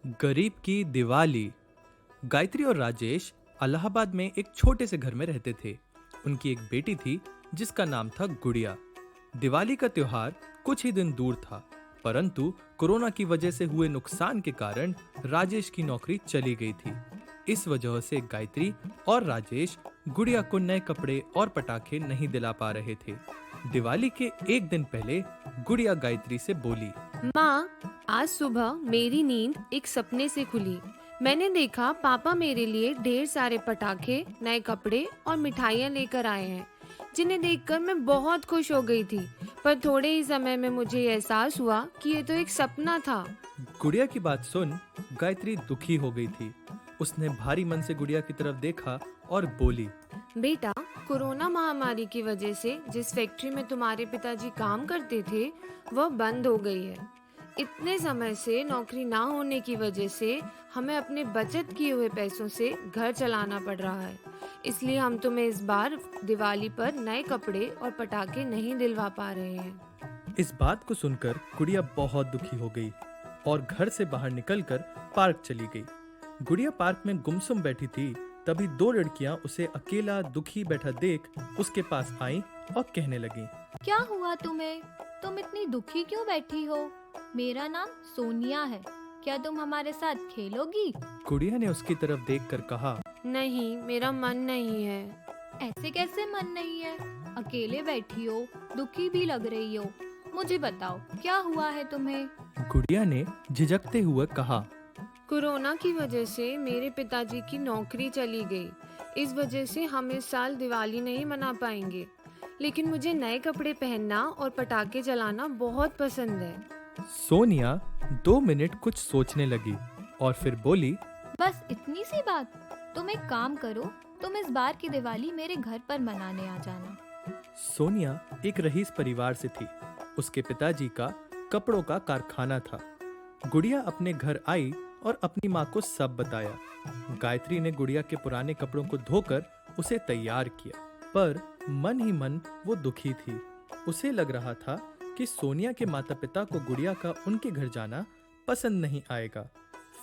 गरीब की दिवाली। गायत्री और राजेश इलाहाबाद में एक छोटे से घर में रहते थे। उनकी एक बेटी थी जिसका नाम था गुड़िया। दिवाली का त्योहार कुछ ही दिन दूर था, परंतु कोरोना की वजह से हुए नुकसान के कारण राजेश की नौकरी चली गई थी। इस वजह से गायत्री और राजेश गुड़िया को नए कपड़े और पटाखे नहीं दिला पा रहे थे। दिवाली के एक दिन पहले गुड़िया गायत्री से बोली, माँ, आज सुबह मेरी नींद एक सपने से खुली। मैंने देखा पापा मेरे लिए ढेर सारे पटाखे, नए कपड़े और मिठाइयाँ लेकर आए हैं, जिन्हें देखकर मैं बहुत खुश हो गई थी। पर थोड़े ही समय में मुझे एहसास हुआ कि ये तो एक सपना था। गुड़िया की बात सुन गायत्री दुखी हो गई थी। उसने भारी मन से गुड़िया की तरफ देखा और बोली, बेटा, कोरोना महामारी की वजह से जिस फैक्ट्री में तुम्हारे पिताजी काम करते थे, वह बंद हो गई है। इतने समय से नौकरी ना होने की वजह से हमें अपने बचत किए हुए पैसों से घर चलाना पड़ रहा है। इसलिए हम तुम्हें इस बार दिवाली पर नए कपड़े और पटाखे नहीं दिलवा पा रहे हैं। इस बात को सुनकर गुड़िया बहुत दुखी हो गई और घर से बाहर निकलकर पार्क चली गई। गुड़िया पार्क में गुमसुम बैठी थी, तभी दो लड़कियां उसे अकेला दुखी बैठा देख उसके पास आईं और कहने लगीं, क्या हुआ तुम्हें? तुम इतनी दुखी क्यों बैठी हो? मेरा नाम सोनिया है। क्या तुम हमारे साथ खेलोगी? गुड़िया ने उसकी तरफ देखकर कहा, नहीं, मेरा मन नहीं है। ऐसे कैसे मन नहीं है? अकेले बैठी हो, दुखी भी लग रही हो। मुझे बताओ, क्या हुआ है तुम्हें? गुड़िया ने झिझकते हुए कहा, कोरोना की वजह से मेरे पिताजी की नौकरी चली गई। इस वजह से हम इस साल दिवाली नहीं मना पाएंगे। लेकिन मुझे नए कपड़े पहनना और पटाखे जलाना बहुत पसंद है। सोनिया 2 मिनट कुछ सोचने लगी और फिर बोली, बस इतनी सी बात? तुम एक काम करो, तुम इस बार की दिवाली मेरे घर पर मनाने आ जाना। सोनिया एक रईस परिवार से थी। उसके पिताजी का कपड़ों का कारखाना था। गुड़िया अपने घर आई और अपनी माँ को सब बताया। गायत्री ने गुड़िया के पुराने कपड़ों को धोकर उसे तैयार किया, पर मन ही मन वो दुखी थी। उसे लग रहा था कि सोनिया के माता पिता को गुड़िया का उनके घर जाना पसंद नहीं आएगा।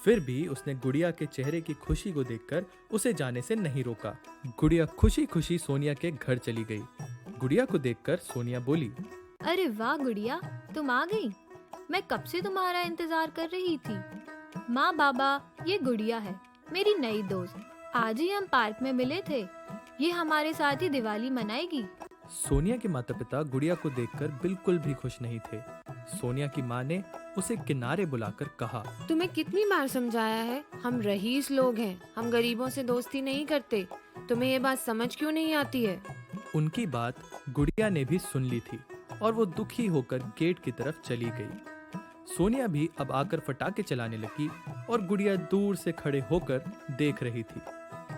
फिर भी उसने गुड़िया के चेहरे की खुशी को देखकर उसे जाने से नहीं रोका। गुड़िया खुशी खुशी सोनिया के घर चली गई। गुड़िया को देखकर सोनिया बोली, अरे वाह गुड़िया, तुम आ गई। मैं कब से तुम्हारा इंतजार कर रही थी। माँ बाबा, ये गुड़िया है, मेरी नई दोस्त। आज ही हम पार्क में मिले थे। ये हमारे साथ ही दिवाली मनाएगी। सोनिया के माता पिता गुड़िया को देखकर बिल्कुल भी खुश नहीं थे। सोनिया की माँ ने उसे किनारे बुलाकर कहा, तुम्हें कितनी बार समझाया है, हम रईस लोग हैं, हम गरीबों से दोस्ती नहीं करते। तुम्हें ये बात समझ क्यों नहीं आती है? उनकी बात गुड़िया ने भी सुन ली थी और वो दुखी होकर गेट की तरफ चली गई। सोनिया भी अब आकर पटाखे चलाने लगी और गुड़िया दूर से खड़े होकर देख रही थी।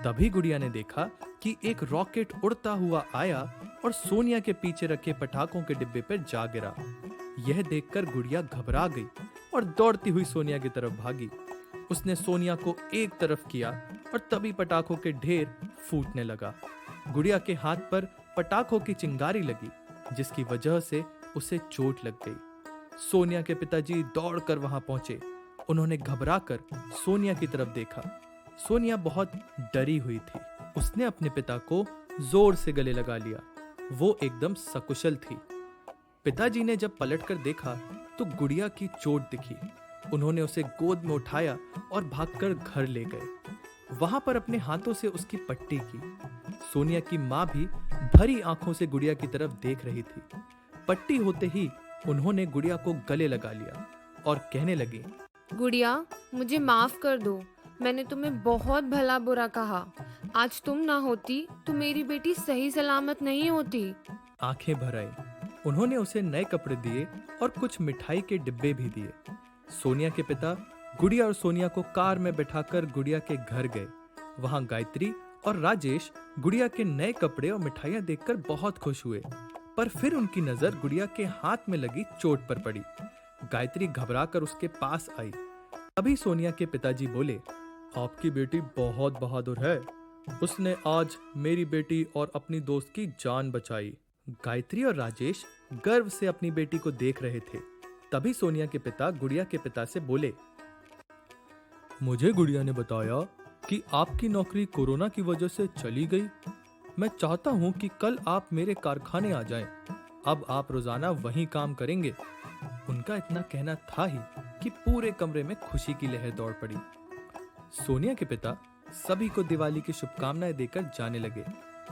तभी गुड़िया ने देखा कि एक रॉकेट उड़ता हुआ आया और सोनिया के पीछे रखे पटाखों के डिब्बे पर जा गिरा। यह देखकर गुड़िया घबरा गई और दौड़ती हुई सोनिया की तरफ भागी। उसने सोनिया को एक तरफ किया और तभी पटाखों के ढेर फूटने लगा। गुड़िया के हाथ पर पटाखों की चिंगारी लगी, जिसकी वजह से उसे चोट लग गई। सोनिया के पिताजी दौड़कर वहां पहुंचे। उन्होंने घबराकर सोनिया की तरफ देखा। सोनिया बहुत डरी हुई थी। उसने अपने पिता को जोर से गले लगा लिया। वो एकदम सकुशल थी। पिताजी ने जब पलटकर देखा तो गुड़िया की चोट दिखी। उन्होंने उसे गोद में उठाया और भागकर घर ले गए। वहां पर अपने हाथों से उसकी पट्टी की। सोनिया की माँ भी भरी आंखों से गुड़िया की तरफ देख रही थी। पट्टी होते ही उन्होंने गुड़िया को गले लगा लिया और कहने लगे, गुड़िया, मुझे माफ कर दो। मैंने तुम्हें बहुत भला बुरा कहा। आज तुम ना होती तो मेरी बेटी सही सलामत नहीं होती। आंखें भर आई। उन्होंने उसे नए कपड़े दिए और कुछ मिठाई के डिब्बे भी दिए। सोनिया के पिता गुड़िया और सोनिया को कार में बैठाकर गुड़िया के घर गए। वहां गायत्री और राजेश गुड़िया के नए कपड़े और मिठाइयां देखकर बहुत खुश हुए, पर फिर उनकी नजर गुड़िया के हाथ में लगी चोट पर पड़ी। गायत्री घबराकर उसके पास आई। तभी सोनिया के पिताजी बोले, आपकी बेटी बहुत बहादुर है। उसने आज मेरी बेटी और अपनी दोस्त की जान बचाई। गायत्री और राजेश गर्व से अपनी बेटी को देख रहे थे। तभी सोनिया के पिता गुड़िया के पिता से बोले, मुझे गुड़िया ने बताया कि आपकी नौकरी कोरोना की वजह से चली गई। मैं चाहता हूँ कि कल आप मेरे कारखाने आ जाएं। अब आप रोजाना वहीं काम करेंगे। उनका इतना कहना था ही कि पूरे कमरे में खुशी की लहर दौड़ पड़ी। सोनिया के पिता सभी को दिवाली की शुभकामनाएं देकर जाने लगे।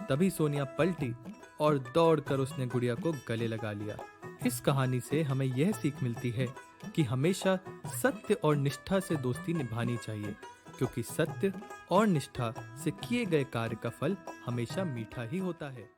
तभी सोनिया पलटी और दौड़कर उसने गुड़िया को गले लगा लिया। इस कहानी से हमें यह सीख मिलती है कि हमेशा सत्य और निष्ठा से दोस्ती निभानी चाहिए, क्योंकि सत्य और निष्ठा से किए गए कार्य का फल हमेशा मीठा ही होता है।